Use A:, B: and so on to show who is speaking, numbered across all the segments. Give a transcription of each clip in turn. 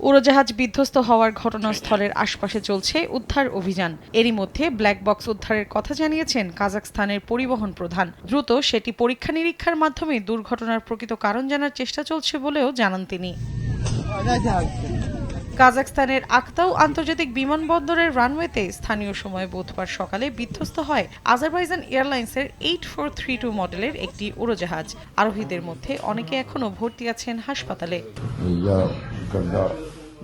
A: উড়োজাহাজ বিধ্বস্ত হওয়ার ঘটনাস্থলের আশপাশে চলছে উদ্ধার অভিযান। এরই মধ্যে ব্ল্যাক বক্স উদ্ধারের কথা জানিয়েছেন কাজাখস্তানের পরিবহন প্রধান। দ্রুত সেটি পরীক্ষা নিরীক্ষার মাধ্যমে দুর্ঘটনার প্রকৃত কারণ জানার চেষ্টা চলছে বলেও জানান তিনি। কাজাখস্তানের আক্তাউ আন্তর্জাতিক বিমানবন্দরের রানওয়েতে স্থানীয় সময় বুধবার সকালে বিধ্বস্ত হয় আজারবাইজান এয়ারলাইন্সের 8432 মডেলের একটি উড়োজাহাজ। আরোহীদের মধ্যে অনেকে এখনও ভর্তি আছেন হাসপাতালে।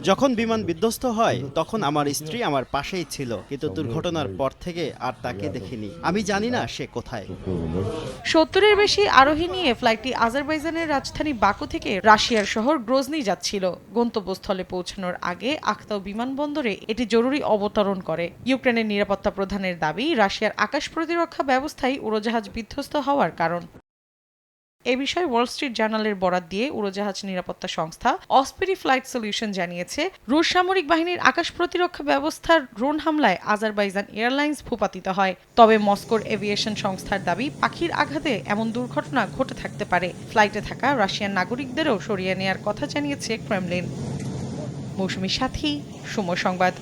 B: যখন বিমান বিধ্বস্ত হয় তখন আমার স্ত্রী আমার পাশেই ছিল, কিন্তু দুর্ঘটনার পর থেকে আর তাকে দেখিনি। আমি জানি না সে কোথায়।
A: 70-এর বেশি আরোহী নিয়ে ফ্লাইটটি আজারবাইজানের রাজধানী বাকু থেকে রাশিয়ার শহর গ্রোজনি যাচ্ছিল। গন্তব্যস্থলে পৌঁছানোর আগে আক্তাউ বিমানবন্দরে এটি জরুরি অবতরণ করে। ইউক্রেনের নিরাপত্তা প্রধানের দাবি, রাশিয়ার আকাশ প্রতিরক্ষা ব্যবস্থাই উড়োজাহাজ বিধ্বস্ত হওয়ার কারণ। এ বিষয়ে ওয়াল স্ট্রিট জার্নালের বরাত দিয়ে উড়োজাহাজ নিরাপত্তা সংস্থা অসপেরি ফ্লাইট সলিউশন জানিয়েছে, রুশ সামরিক বাহিনীর আকাশ প্রতিরক্ষা ব্যবস্থার ড্রোন হামলায় আজারবাইজান এয়ারলাইন্স ভূপাতিত হয়। তবে মস্কোর এভিয়েশন সংস্থার দাবি, পাখির আঘাতে এমন দুর্ঘটনা ঘটে থাকতে পারে। ফ্লাইটে থাকা রাশিয়ান নাগরিকদেরও সরিয়ে নেয়ার কথা জানিয়েছে ক্রেমলিন। মৌসুমী সাথী, সময় সংবাদ।